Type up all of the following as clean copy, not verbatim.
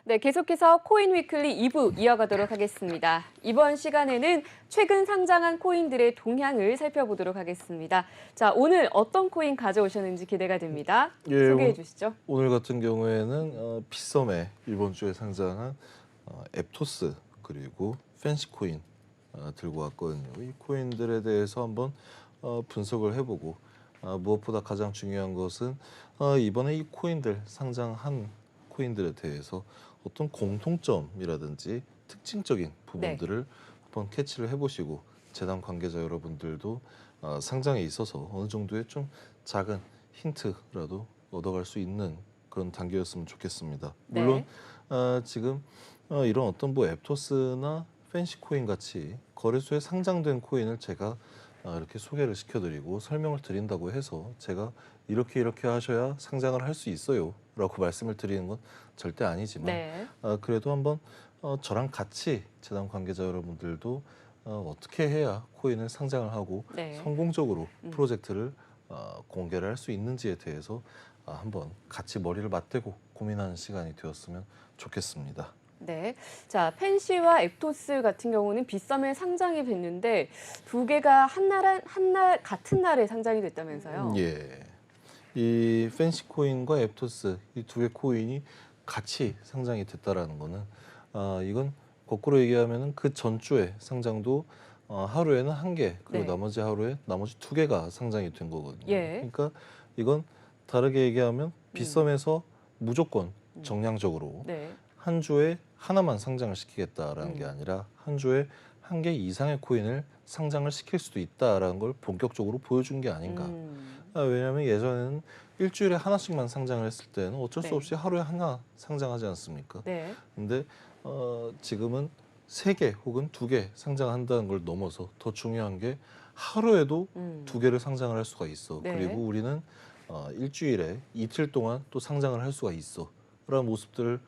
네, 계속해서 코인 위클리 2부 이어가도록 하겠습니다. 이번 시간에는 최근 상장한 코인들의 동향을 살펴보도록 하겠습니다. 자, 오늘 어떤 코인 가져오셨는지 기대가 됩니다. 예, 소개해 주시죠. 오늘 같은 경우에는 빗썸에 이번 주에 상장한 앱토스 그리고 펜시코인 들고 왔거든요. 이 코인들에 대해서 한번 분석을 해보고 무엇보다 가장 중요한 것은 이번에 이 코인들 상장한 코인들에 대해서 어떤 공통점이라든지 특징적인 부분들을 한번 캐치를 해보시고 재단 관계자 여러분들도 상장에 있어서 어느 정도의 좀 작은 힌트라도 얻어갈 수 있는 그런 단계였으면 좋겠습니다. 물론 지금 이런 어떤 뭐 앱토스나 펜시코인 같이 거래소에 상장된 코인을 제가 이렇게 소개를 시켜드리고 설명을 드린다고 해서 제가 이렇게 하셔야 상장을 할 수 있어요 라고 말씀을 드리는 건 절대 아니지만 그래도 한번 저랑 같이 재단 관계자 여러분들도 어떻게 해야 코인을 상장을 하고 성공적으로 프로젝트를 공개를 할 수 있는지에 대해서 한번 같이 머리를 맞대고 고민하는 시간이 되었으면 좋겠습니다. 네, 자 펜시와 앱토스 같은 경우는 빗썸에 상장이 됐는데 두 개가 같은 날에 상장이 됐다면서요? 예, 이 펜시코인과 앱토스 이 두 개 코인이 같이 상장이 됐다라는 거는 이건 거꾸로 얘기하면은 그 전주에 상장도 하루에는 한 개 그리고 나머지 하루에 나머지 두 개가 상장이 된 거거든요. 그러니까 이건 다르게 얘기하면 빗썸에서 무조건 정량적으로 한 주에 하나만 상장을 시키겠다라는 게 아니라 한 주에 한 개 이상의 코인을 상장을 시킬 수도 있다라는 걸 본격적으로 보여준 게 아닌가. 왜냐하면 예전에는 일주일에 하나씩만 상장을 했을 때는 어쩔 수 없이 하루에 하나 상장하지 않습니까? 근데 지금은 세 개 혹은 두 개 상장한다는 걸 넘어서 더 중요한 게 하루에도 두 개를 상장을 할 수가 있어. 그리고 우리는 일주일에 이틀 동안 또 상장을 할 수가 있어. 그런 모습들을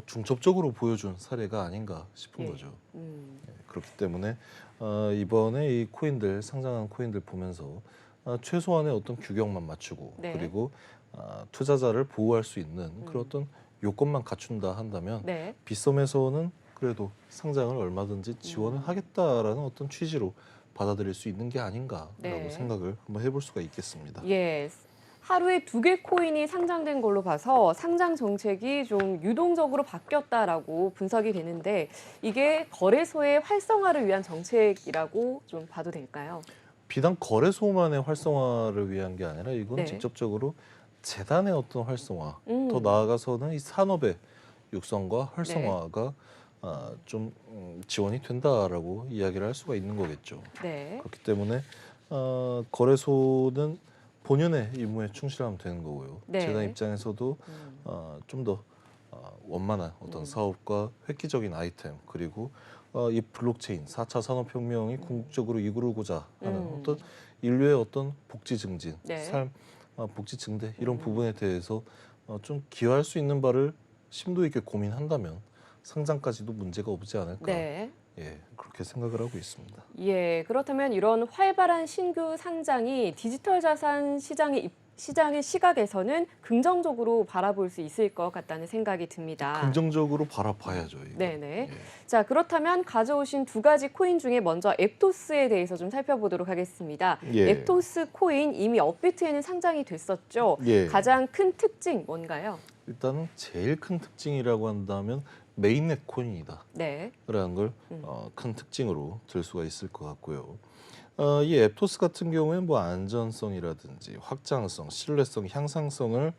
중첩적으로 보여준 사례가 아닌가 싶은 거죠. 그렇기 때문에 이번에 이 코인들 상장한 코인들 보면서 최소한의 어떤 규격만 맞추고 그리고 투자자를 보호할 수 있는 그런 어떤 요건만 갖춘다 한다면 빗썸에서는 그래도 상장을 얼마든지 지원을 하겠다라는 어떤 취지로 받아들일 수 있는 게 아닌가라고 생각을 한번 해볼 수가 있겠습니다. 하루에 두 개 코인이 상장된 걸로 봐서 상장 정책이 좀 유동적으로 바뀌었다라고 분석이 되는데 이게 거래소의 활성화를 위한 정책이라고 좀 봐도 될까요? 비단 거래소만의 활성화를 위한 게 아니라 이건 직접적으로 재단의 어떤 활성화, 더 나아가서는 이 산업의 육성과 활성화가 좀 지원이 된다라고 이야기를 할 수가 있는 거겠죠. 그렇기 때문에 거래소는 본연의 임무에 충실하면 되는 거고요. 재단 입장에서도 좀 더 원만한 어떤 사업과 획기적인 아이템 그리고 이 블록체인 4차 산업혁명이 궁극적으로 이루고자 하는 어떤 인류의 어떤 복지 증진, 삶 복지 증대 이런 부분에 대해서 좀 기여할 수 있는 바를 심도 있게 고민한다면 상장까지도 문제가 없지 않을까. 그렇게 생각을 하고 있습니다. 그렇다면 이런 활발한 신규 상장이 디지털 자산 시장의 시각에서는 긍정적으로 바라볼 수 있을 것 같다는 생각이 듭니다. 긍정적으로 바라봐야죠. 자, 그렇다면 가져오신 두 가지 코인 중에 먼저 앱토스에 대해서 좀 살펴보도록 하겠습니다. 앱토스 코인 이미 업비트에는 상장이 됐었죠. 가장 큰 특징 뭔가요? 일단은 제일 큰 특징이라고 한다면 메인넷 코인이다. 라는 걸 큰 특징으로 들 수가 있을 것 같고요. 이 앱토스 같은 경우에는 뭐 안전성이라든지 확장성, 신뢰성, 향상성을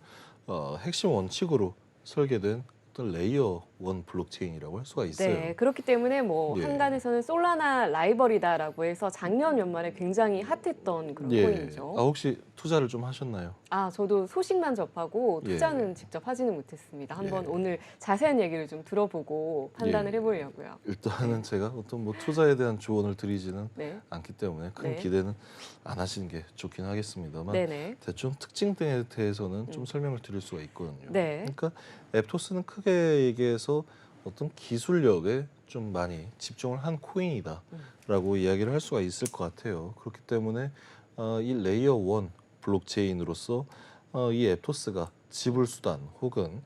핵심 원칙으로 설계된 어떤 레이어 1 블록체인이라고 할 수가 있어요. 그렇기 때문에 뭐 한간에서는 솔라나 라이벌이다라고 해서 작년 연말에 굉장히 핫했던 그런 코인이죠. 혹시 투자를 좀 하셨나요? 저도 소식만 접하고 투자는 직접 하지는 못했습니다. 한번 오늘 자세한 얘기를 좀 들어보고 판단을 해보려고요. 일단은 제가 어떤 뭐 투자에 대한 조언을 드리지는 않기 때문에 큰 기대는 안 하시는 게 좋긴 하겠습니다만 대충 특징 등에 대해서는 좀 설명을 드릴 수가 있거든요. 그러니까 앱토스는 크게 얘기해서 어떤 기술력에 좀 많이 집중을 한 코인이다라고 이야기를 할 수가 있을 것 같아요. 그렇기 때문에 이 레이어 1 블록체인으로서 이 앱토스가 지불 수단 혹은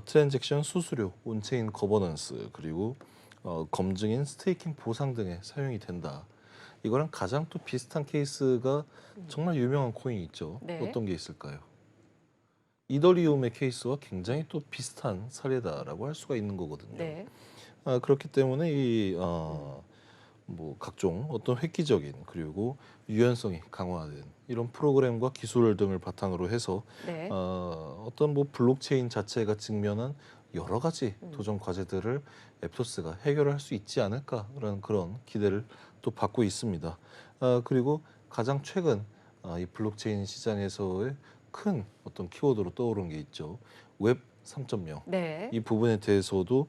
트랜잭션 수수료, 온체인 거버넌스 그리고 검증인 스테이킹 보상 등에 사용이 된다. 이거랑 가장 또 비슷한 케이스가 정말 유명한 코인이 있죠. 네. 어떤 게 있을까요? 이더리움의 케이스와 굉장히 또 비슷한 사례다라고 할 수가 있는 거거든요. 네. 그렇기 때문에 뭐 각종 어떤 획기적인 그리고 유연성이 강화된 이런 프로그램과 기술 등을 바탕으로 해서 네. 어떤 뭐 블록체인 자체가 직면한 여러 가지 도전 과제들을 앱토스가 해결할 수 있지 않을까라는 그런 기대를 또 받고 있습니다. 그리고 가장 최근 이 블록체인 시장에서의 큰 어떤 키워드로 떠오른 게 있죠. 웹 3.0. 네. 이 부분에 대해서도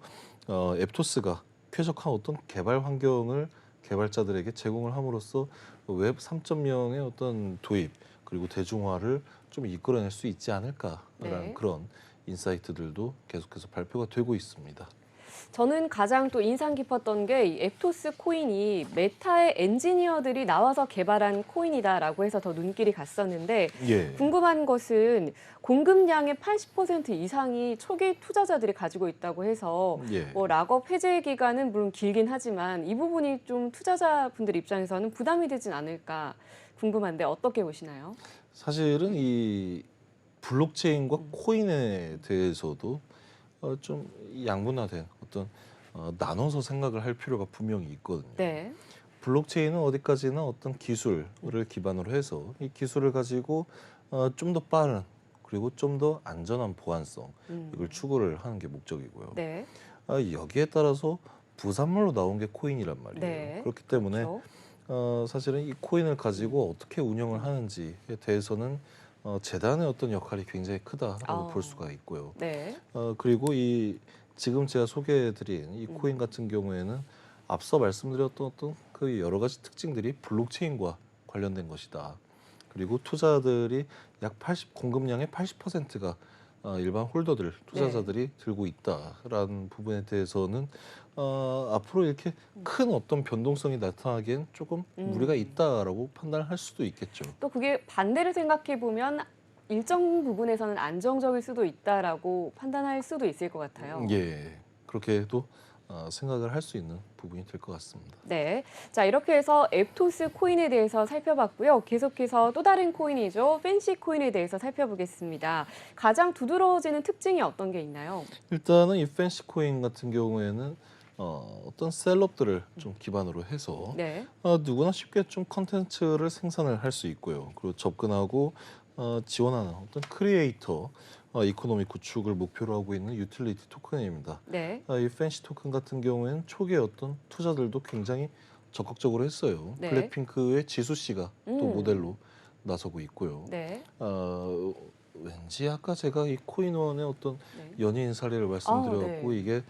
앱토스가 쾌적한 어떤 개발 환경을 개발자들에게 제공을 함으로써 웹 3.0의 어떤 도입 그리고 대중화를 좀 이끌어낼 수 있지 않을까라는 네. 그런 인사이트들도 계속해서 발표가 되고 있습니다. 저는 가장 또 인상 깊었던 게 이 앱토스 코인이 메타의 엔지니어들이 나와서 개발한 코인이다라고 해서 더 눈길이 갔었는데 예. 궁금한 것은 공급량의 80% 이상이 초기 투자자들이 가지고 있다고 해서 예. 뭐 락업 해제 기간은 물론 길긴 하지만 이 부분이 좀 투자자분들 입장에서는 부담이 되진 않을까 궁금한데 어떻게 보시나요? 사실은 이 블록체인과 코인에 대해서도 좀 양분화된 어떤 나눠서 생각을 할 필요가 분명히 있거든요. 네. 블록체인은 어디까지나 어떤 기술을 기반으로 해서 이 기술을 가지고 좀 더 빠른 그리고 좀 더 안전한 보안성 이걸 추구를 하는 게 목적이고요. 네. 여기에 따라서 부산물로 나온 게 코인이란 말이에요. 네. 그렇기 때문에 그렇죠. 사실은 이 코인을 가지고 어떻게 운영을 하는지에 대해서는 재단의 어떤 역할이 굉장히 크다라고 볼 수가 있고요. 네. 그리고 이 지금 제가 소개해드린 이 코인 같은 경우에는 앞서 말씀드렸던 어떤 그 여러 가지 특징들이 블록체인과 관련된 것이다. 그리고 투자들이 약 80, 공급량의 80%가 일반 홀더들, 투자자들이 들고 있다라는 부분에 대해서는 앞으로 이렇게 큰 어떤 변동성이 나타나기엔 조금 무리가 있다라고 판단할 수도 있겠죠. 또 그게 반대를 생각해 보면 일정 부분에서는 안정적일 수도 있다라고 판단할 수도 있을 것 같아요. 예, 그렇게도 생각을 할 수 있는 부분이 될 것 같습니다. 네. 자, 이렇게 해서 앱토스 코인에 대해서 살펴봤고요. 계속해서 또 다른 코인이죠. 팬시 코인에 대해서 살펴보겠습니다. 가장 두드러지는 특징이 어떤 게 있나요? 일단은 이 팬시 코인 같은 경우에는 어떤 셀럽들을 좀 기반으로 해서 네. 누구나 쉽게 좀 컨텐츠를 생산을 할 수 있고요. 그리고 접근하고 지원하는 어떤 크리에이터 이코노미 구축을 목표로 하고 있는 유틸리티 토큰입니다. 네. 이 팬시 토큰 같은 경우에는 초기에 어떤 투자들도 굉장히 적극적으로 했어요. 네. 블랙핑크의 지수 씨가 또 모델로 나서고 있고요. 네. 왠지 아까 제가 이 코인원의 어떤 네. 연예인 사례를 말씀드렸고 네. 이게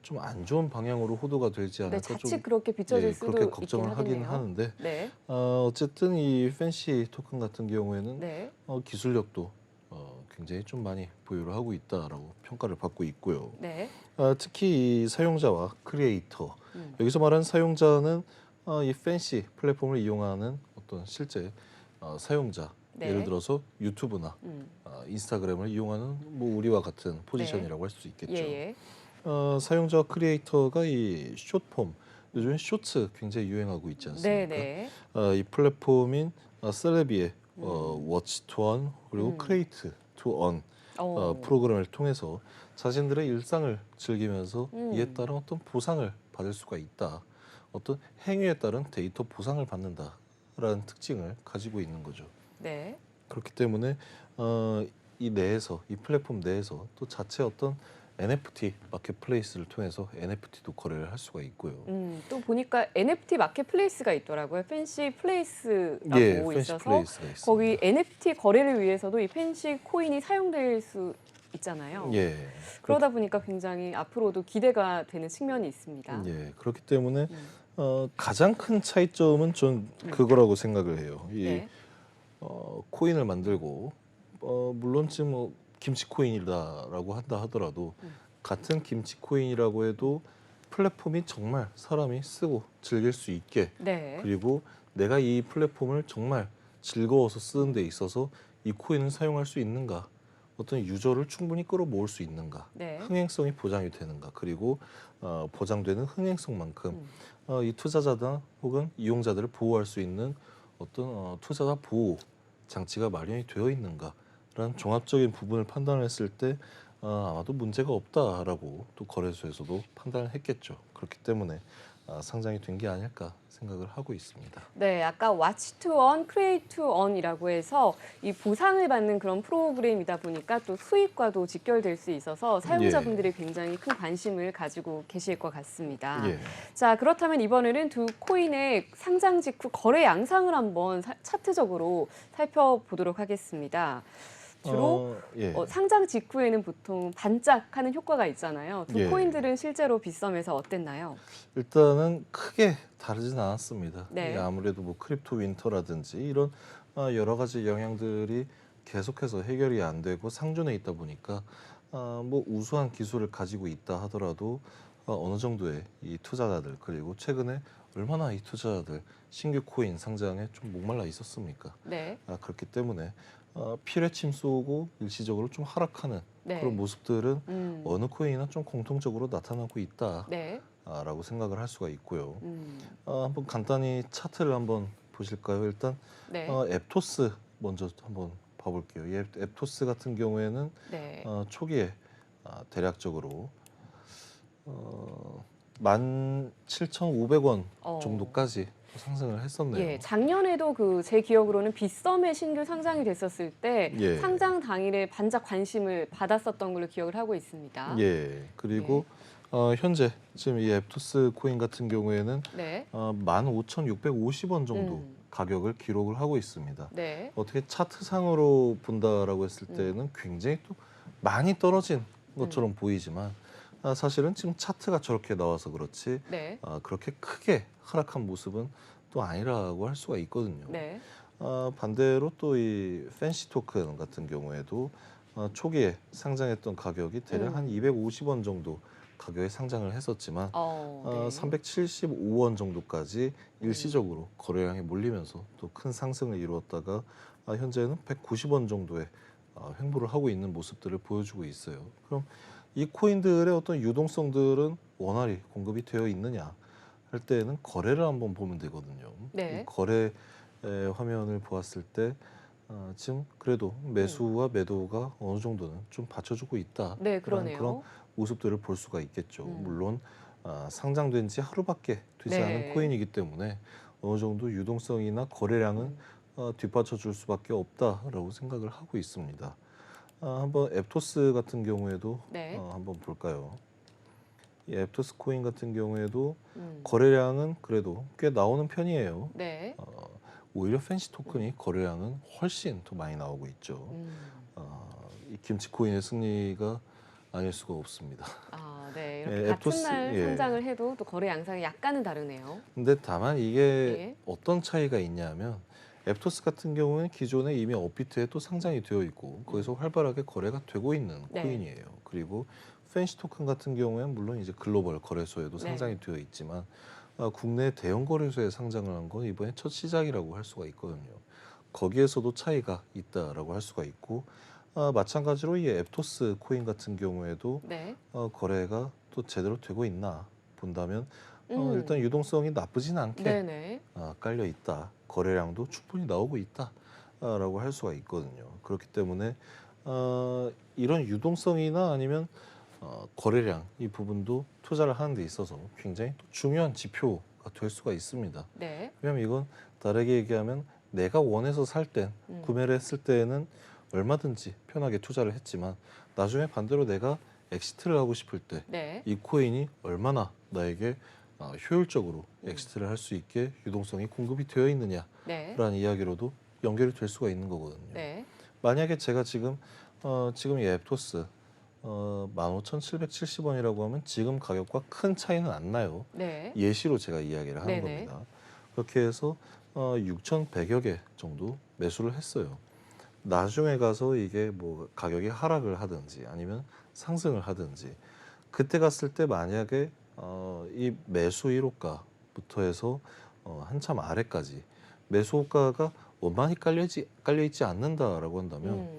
좀 안 좋은 방향으로 호도가 되지 네, 않을까 자칫 좀 그렇게 비춰질 예, 수도 그렇게 있긴 걱정을 하긴 하겠네요. 하는데 네. 어쨌든 이 팬시 토큰 같은 경우에는 네. 기술력도 굉장히 좀 많이 보유를 하고 있다라고 평가를 받고 있고요. 네. 특히 이 사용자와 크리에이터 여기서 말하는 사용자는 이 팬시 플랫폼을 이용하는 어떤 실제 사용자 네. 예를 들어서 유튜브나 인스타그램을 이용하는 뭐 우리와 같은 포지션이라고 할 수 있겠죠. 예. 사용자와 크리에이터가 이 숏폼 요즘에 쇼츠 굉장히 유행하고 있지 않습니까? 네. 이 플랫폼인 셀레비의 워치 투 원 그리고 크리에이트 투 원 프로그램을 통해서 자신들의 일상을 즐기면서 이에 따른 어떤 보상을 받을 수가 있다. 어떤 행위에 따른 데이터 보상을 받는다라는 특징을 가지고 있는 거죠. 네. 그렇기 때문에 이 내에서 이 플랫폼 내에서 또 자체 어떤 NFT 마켓플레이스를 통해서 NFT도 거래를 할 수가 있고요. 또 보니까 NFT 마켓플레이스가 있더라고요. 팬시 플레이스라고 예, 팬시 있어서 플레이스가 있습니다. 거기 NFT 거래를 위해서도 이 팬시 코인이 사용될 수 있잖아요. 예, 그러다 보니까 굉장히 앞으로도 기대가 되는 측면이 있습니다. 예, 그렇기 때문에 가장 큰 차이점은 전 그거라고 생각을 해요. 이 네. 코인을 만들고 물론 지금 뭐 김치 코인이다라고 한다 하더라도 같은 김치 코인이라고 해도 플랫폼이 정말 사람이 쓰고 즐길 수 있게 네. 그리고 내가 이 플랫폼을 정말 즐거워서 쓰는 데 있어서 이 코인을 사용할 수 있는가 어떤 유저를 충분히 끌어모을 수 있는가, 네. 흥행성이 보장이 되는가, 그리고 보장되는 흥행성만큼 이 투자자나 혹은 이용자들을 보호할 수 있는 어떤 투자자 보호 장치가 마련이 되어 있는가라는 종합적인 부분을 판단했을 때 아마도 문제가 없다라고 또 거래소에서도 판단을 했겠죠. 그렇기 때문에 상장이 된 게 아닐까 생각을 하고 있습니다. 네, 아까 Watch to Earn, Create to Earn이라고 해서 이 보상을 받는 그런 프로그램이다 보니까 또 수익과도 직결될 수 있어서 사용자분들이 굉장히 큰 관심을 가지고 계실 것 같습니다. 예. 자, 그렇다면 이번에는 두 코인의 상장 직후 거래 양상을 한번 차트적으로 살펴보도록 하겠습니다. 주로 예. 상장 직후에는 보통 반짝하는 효과가 있잖아요. 두 예. 코인들은 실제로 빗썸에서 어땠나요? 일단은 크게 다르진 않았습니다. 네. 예, 아무래도 뭐 크립토 윈터라든지 이런 여러 가지 영향들이 계속해서 해결이 안 되고 상존해 있다 보니까 뭐 우수한 기술을 가지고 있다 하더라도 어느 정도의 이 투자자들, 그리고 최근에 얼마나 이 투자자들 신규 코인 상장에 좀 목말라 있었습니까? 네. 그렇기 때문에 피뢰침 쏘고 일시적으로 좀 하락하는 네. 그런 모습들은 어느 코인이나 좀 공통적으로 나타나고 있다. 네. 라고 생각을 할 수가 있고요. 한번 간단히 차트를 한번 보실까요? 일단 네. 앱토스 먼저 한번 봐볼게요. 이 앱토스 같은 경우에는 네. 초기에 대략적으로 17,500원 정도까지 상승을 했었네요. 예, 작년에도 제 기억으로는 빗썸의 신규 상장이 됐었을 때 예. 상장 당일에 반짝 관심을 받았었던 걸로 기억을 하고 있습니다. 예. 그리고 현재 지금 이 앱토스 코인 같은 경우에는 네. 15,650원 정도 가격을 기록을 하고 있습니다. 네. 어떻게 차트상으로 본다라고 했을 때는 굉장히 또 많이 떨어진 것처럼 보이지만 사실은 지금 차트가 저렇게 나와서 그렇지 네. 그렇게 크게 하락한 모습은 또 아니라고 할 수가 있거든요. 네. 반대로 또 이 팬시 토큰 같은 경우에도 초기에 상장했던 가격이 대략 한 250원 정도 가격에 상장을 했었지만 네. 375원 정도까지 일시적으로 거래량이 몰리면서 또 큰 상승을 이루었다가 현재는 190원 정도의 횡보를 하고 있는 모습들을 보여주고 있어요. 그럼 이 코인들의 어떤 유동성들은 원활히 공급이 되어 있느냐 할 때에는 거래를 한번 보면 되거든요. 네. 이 거래 화면을 보았을 때 지금 그래도 매수와 매도가 어느 정도는 좀 받쳐주고 있다. 네, 그러네요. 그런 모습들을 볼 수가 있겠죠. 물론 상장된 지 하루밖에 되지 네. 않은 코인이기 때문에 어느 정도 유동성이나 거래량은 뒷받쳐 줄 수밖에 없다라고 생각을 하고 있습니다. 한번 앱토스 같은 경우에도 네. 한번 볼까요? 이 앱토스 코인 같은 경우에도 거래량은 그래도 꽤 나오는 편이에요. 네. 오히려 팬시 토큰이 거래량은 훨씬 더 많이 나오고 있죠. 이 김치 코인의 승리가 아닐 수가 없습니다. 네. 이렇게 예, 같은 앱토스, 날 예. 상장을 해도 또 거래 양상이 약간은 다르네요. 근데 다만 이게 예. 어떤 차이가 있냐면 앱토스 같은 경우는 기존에 이미 업비트에 또 상장이 되어 있고 거기서 활발하게 거래가 되고 있는 네. 코인이에요. 그리고 팬시 토큰 같은 경우에는 물론 이제 글로벌 거래소에도 네. 상장이 되어 있지만 국내 대형 거래소에 상장을 한 건 이번에 첫 시작이라고 할 수가 있거든요. 거기에서도 차이가 있다라고 할 수가 있고 마찬가지로 이 앱토스 코인 같은 경우에도 네. 거래가 또 제대로 되고 있나 본다면 일단 유동성이 나쁘진 않게 네네. 깔려 있다. 거래량도 충분히 나오고 있다라고 할 수가 있거든요. 그렇기 때문에 이런 유동성이나 아니면 거래량 이 부분도 투자를 하는 데 있어서 굉장히 또 중요한 지표가 될 수가 있습니다. 네. 왜냐하면 이건 다르게 얘기하면 내가 원해서 살 땐 구매를 했을 때는 얼마든지 편하게 투자를 했지만 나중에 반대로 내가 엑시트를 하고 싶을 때 네. 이 코인이 얼마나 나에게 효율적으로 엑시트를 할 수 있게 유동성이 공급이 되어 있느냐라는 네. 이야기로도 연결이 될 수가 있는 거거든요. 네. 만약에 제가 지금 이 앱토스 15,770원이라고 하면 지금 가격과 큰 차이는 안 나요. 네. 예시로 제가 이야기를 하는 네네. 겁니다. 그렇게 해서 6,100여 개 정도 매수를 했어요. 나중에 가서 이게 뭐 가격이 하락을 하든지 아니면 상승을 하든지 그때 갔을 때 만약에 이 매수 1호가부터 해서 한참 아래까지 매수 호가가 원만히 깔려 있지 않는다라고 한다면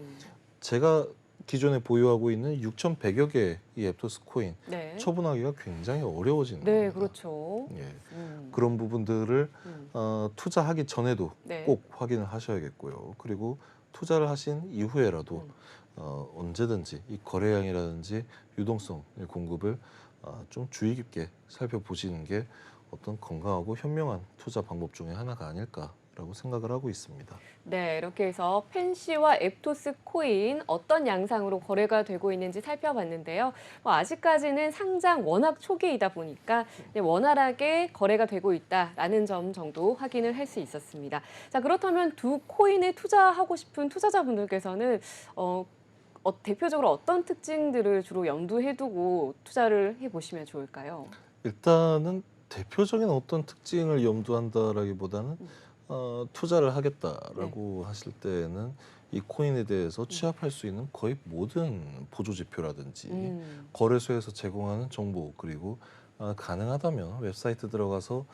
제가 기존에 보유하고 있는 6,100여 개의 이 앱토스 코인 네. 처분하기가 굉장히 어려워지는 네, 겁니다. 그렇죠. 예. 음. 그런 부분들을 음. 투자하기 전에도 네. 꼭 확인을 하셔야겠고요. 그리고 투자를 하신 이후에라도 언제든지 이 거래량이라든지 유동성 공급을 좀 주의 깊게 살펴보시는 게 어떤 건강하고 현명한 투자 방법 중에 하나가 아닐까라고 생각을 하고 있습니다. 네, 이렇게 해서 펜시와 앱토스 코인 어떤 양상으로 거래가 되고 있는지 살펴봤는데요. 아직까지는 상장 워낙 초기이다 보니까 원활하게 거래가 되고 있다라는 점 정도 확인을 할 수 있었습니다. 자, 그렇다면 두 코인에 투자하고 싶은 투자자분들께서는 대표적으로 어떤 특징들을 주로 염두에 두고 투자를 해보시면 좋을까요? 일단은 대표적인 어떤 특징을 염두한다라기보다는 투자를 하겠다라고 하실 때는 이 코인에 대해서 취합할 수 있는 거의 모든 보조 지표라든지 거래소에서 제공하는 정보 그리고 가능하다면 웹사이트 들어가서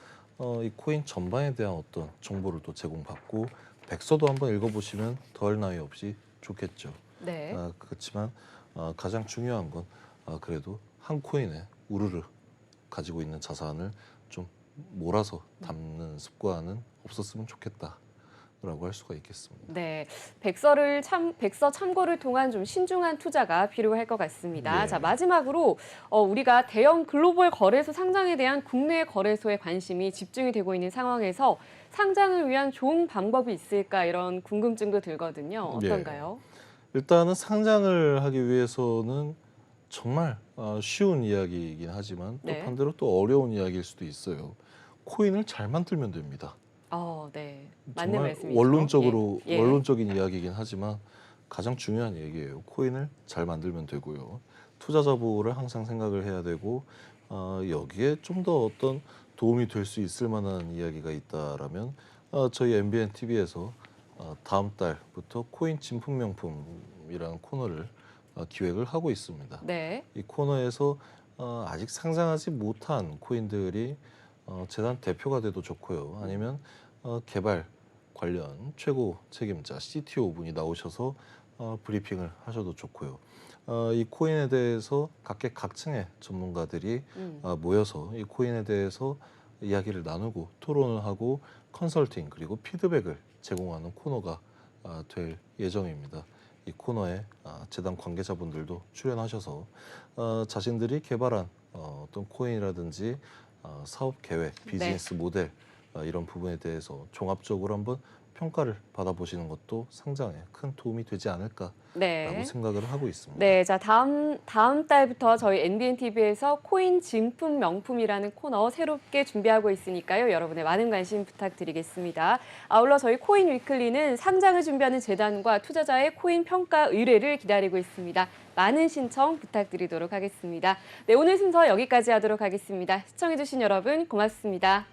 이 코인 전반에 대한 어떤 정보를 또 제공받고 백서도 한번 읽어보시면 더할 나위 없이 좋겠죠. 네. 그렇지만 가장 중요한 건 그래도 한 코인에 우르르 가지고 있는 자산을 좀 몰아서 담는 습관은 없었으면 좋겠다라고 할 수가 있겠습니다. 네, 백서 참고를 통한 좀 신중한 투자가 필요할 것 같습니다. 예. 자, 마지막으로 우리가 대형 글로벌 거래소 상장에 대한 국내 거래소의 관심이 집중이 되고 있는 상황에서 상장을 위한 좋은 방법이 있을까 이런 궁금증도 들거든요. 어떤가요? 일단은 상장을 하기 위해서는 정말 쉬운 이야기이긴 하지만 또 네. 반대로 또 어려운 이야기일 수도 있어요. 코인을 잘 만들면 됩니다. 네, 맞는 정말 말씀이죠. 원론적으로 예. 원론적인 이야기이긴 하지만 가장 중요한 얘기예요. 코인을 잘 만들면 되고요. 투자자 보호를 항상 생각을 해야 되고 여기에 좀 더 어떤 도움이 될 수 있을 만한 이야기가 있다라면 저희 MBN TV에서 다음 달부터 코인 진품 명품이라는 코너를 기획을 하고 있습니다. 네. 이 코너에서 아직 상장하지 못한 코인들이 재단 대표가 돼도 좋고요. 아니면 개발 관련 최고 책임자 CTO 분이 나오셔서 브리핑을 하셔도 좋고요. 이 코인에 대해서 각계각층의 전문가들이 모여서 이 코인에 대해서 이야기를 나누고 토론을 하고 컨설팅 그리고 피드백을 제공하는 코너가 될 예정입니다. 이 코너에 재단 관계자분들도 출연하셔서 자신들이 개발한 어떤 코인이라든지 사업 계획, 비즈니스 모델 이런 부분에 대해서 종합적으로 한번 평가를 받아보시는 것도 상장에 큰 도움이 되지 않을까라고 네. 생각을 하고 있습니다. 네, 자 다음 달부터 저희 NBN TV에서 코인 진품 명품이라는 코너 새롭게 준비하고 있으니까요. 여러분의 많은 관심 부탁드리겠습니다. 아울러 저희 코인 위클리는 상장을 준비하는 재단과 투자자의 코인 평가 의뢰를 기다리고 있습니다. 많은 신청 부탁드리도록 하겠습니다. 네, 오늘 순서 여기까지 하도록 하겠습니다. 시청해주신 여러분 고맙습니다.